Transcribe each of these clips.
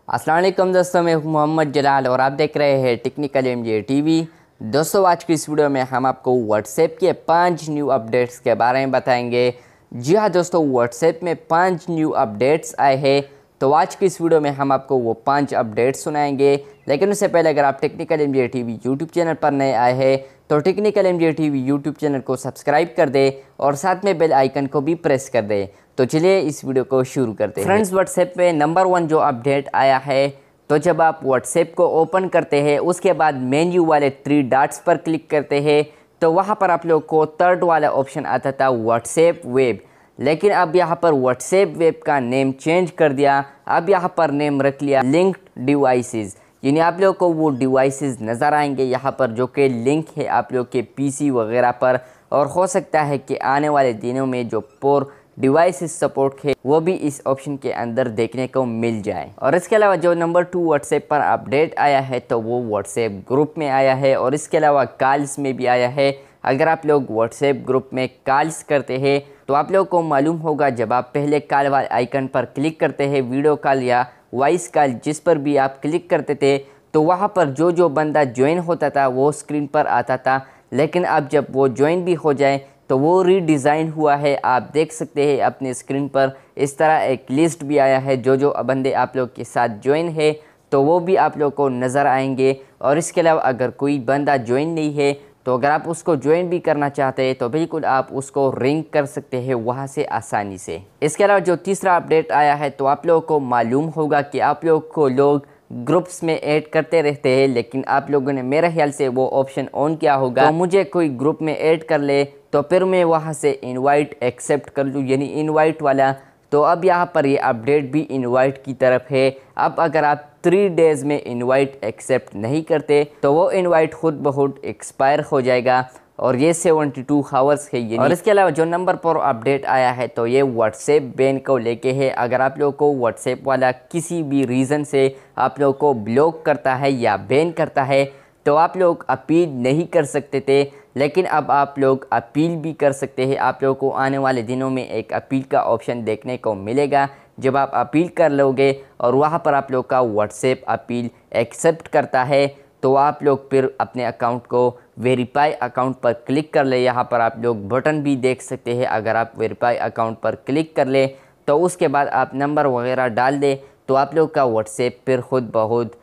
अस्सलाम वालेकुम दोस्तों, मैं हूं मोहम्मद जलाल और आप देख रहे हैं टेक्निकल एमजे टीवी। दोस्तों, आज की इस वीडियो में हम आपको व्हाट्सएप के 5 न्यू अपडेट्स के बारे में बताएंगे। जी हाँ दोस्तों, व्हाट्सएप में 5 न्यू अपडेट्स आए हैं। तो आज की इस वीडियो में हम आपको वो 5 अपडेट्स सुनाएंगे। लेकिन उससे पहले अगर आप technical MJ TV YouTube channel पर नए आए हैं तो technical MJ TV YouTube channel को सब्सक्राइब कर दे और साथ में बेल आइकन को भी प्रेस कर दे। तो चलिए इस वीडियो को शुरू करते हैं। फ्रेंड्स, व्हाट्सएप पे नंबर 1 जो अपडेट आया है, तो जब आप व्हाट्सएप को ओपन करते हैं उसके बाद मेन्यू वाले 3 डॉट्स पर क्लिक करते हैं तो वहाँ पर आप लोग को थर्ड वाला ऑप्शन आता था व्हाट्सएप वेब। लेकिन अब यहाँ पर व्हाट्सएप वेब का नेम चेंज कर दिया। अब यहाँ पर नेम रख लिया लिंक्ड डिवाइसेस, यानी आप लोग को वो डिवाइसेस नज़र आएंगे यहाँ पर जो कि लिंक है आप लोग के पीसी वगैरह पर। और हो सकता है कि आने वाले दिनों में जो पोर डिवाइसेस सपोर्ट है वो भी इस ऑप्शन के अंदर देखने को मिल जाए। और इसके अलावा जो नंबर 2 व्हाट्सएप पर अपडेट आया है तो वो व्हाट्सएप ग्रुप में आया है और इसके अलावा कॉल्स में भी आया है। अगर आप लोग व्हाट्सएप ग्रुप में कॉल्स करते हैं तो आप लोग को मालूम होगा, जब आप पहले कॉल वाले आइकन पर क्लिक करते हैं, वीडियो कॉल या वॉइस कॉल जिस पर भी आप क्लिक करते थे, तो वहाँ पर जो बंदा ज्वाइन होता था वो स्क्रीन पर आता था। लेकिन अब जब वो ज्वाइन भी हो जाए तो वो रीडिज़ाइन हुआ है। आप देख सकते हैं अपने स्क्रीन पर इस तरह एक लिस्ट भी आया है, जो बंदे आप लोग के साथ ज्वाइन है तो वो भी आप लोग को नज़र आएंगे। और इसके अलावा अगर कोई बंदा ज्वाइन नहीं है तो अगर आप उसको ज्वाइन भी करना चाहते हैं तो बिल्कुल आप उसको रिंग कर सकते हैं वहाँ से आसानी से। इसके अलावा जो तीसरा अपडेट आया है तो आप लोगों को मालूम होगा कि आप लोग को लोग ग्रुप्स में ऐड करते रहते हैं, लेकिन आप लोगों ने मेरे ख्याल से वो ऑप्शन ऑन किया होगा। तो मुझे कोई ग्रुप में ऐड कर ले तो फिर मैं वहाँ से इनवाइट एक्सेप्ट कर लूँ, यानी इनवाइट वाला। तो अब यहाँ पर ये अपडेट भी इनवाइट की तरफ है। अब अगर आप 3 डेज़ में इनवाइट एक्सेप्ट नहीं करते तो वो इनवाइट खुद ब खुद एक्सपायर हो जाएगा और ये 72 आवर्स है ये। और इसके अलावा जो नंबर पर अपडेट आया है तो ये व्हाट्सएप बैन को लेके है। अगर आप लोगों को व्हाट्सएप वाला किसी भी रीज़न से आप लोगों को ब्लॉक करता है या बैन करता है तो आप लोग अपील नहीं कर सकते थे, लेकिन अब आप लोग अपील भी कर सकते हैं। आप लोगों को आने वाले दिनों में एक अपील का ऑप्शन देखने को मिलेगा। जब आप अपील कर लोगे और वहाँ पर आप लोग का व्हाट्सएप अपील एक्सेप्ट करता है तो आप लोग फिर अपने अकाउंट को वेरीफाई अकाउंट पर क्लिक कर ले। यहाँ पर आप लोग बटन भी देख सकते हैं। अगर आप वेरीफाई अकाउंट पर क्लिक कर ले तो उसके बाद आप नंबर वगैरह डाल दे तो आप लोग का व्हाट्सएप फिर खुद ब खुद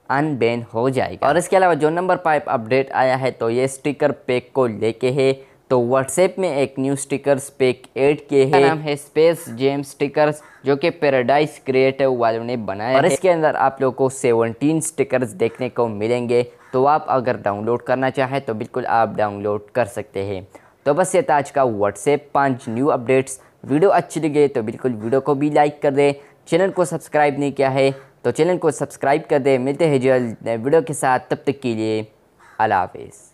अनबैन हो जाएगा। और इसके अलावा जो नंबर 5 अपडेट आया है तो ये स्टिकर पैक को लेके है। तो व्हाट्सएप में एक न्यू स्टिकर्स पैक ऐड किए हैं, नाम है स्पेस जेम स्टिकर्स, जो कि पैराडाइज क्रिएटिव वालों ने बनाया है। और इसके अंदर आप लोगों को 17 स्टिकर्स देखने को मिलेंगे। तो आप अगर डाउनलोड करना चाहें तो बिल्कुल आप डाउनलोड कर सकते हैं। तो बस ये था आज का व्हाट्सएप 5 न्यू अपडेट्स। वीडियो अच्छी लगे तो बिल्कुल वीडियो को भी लाइक कर दें। चैनल को सब्सक्राइब नहीं किया है तो चैनल को सब्सक्राइब कर दें। मिलते हैं जल्द नए वीडियो के साथ, तब तक के लिए अल्लाह हाफिज़।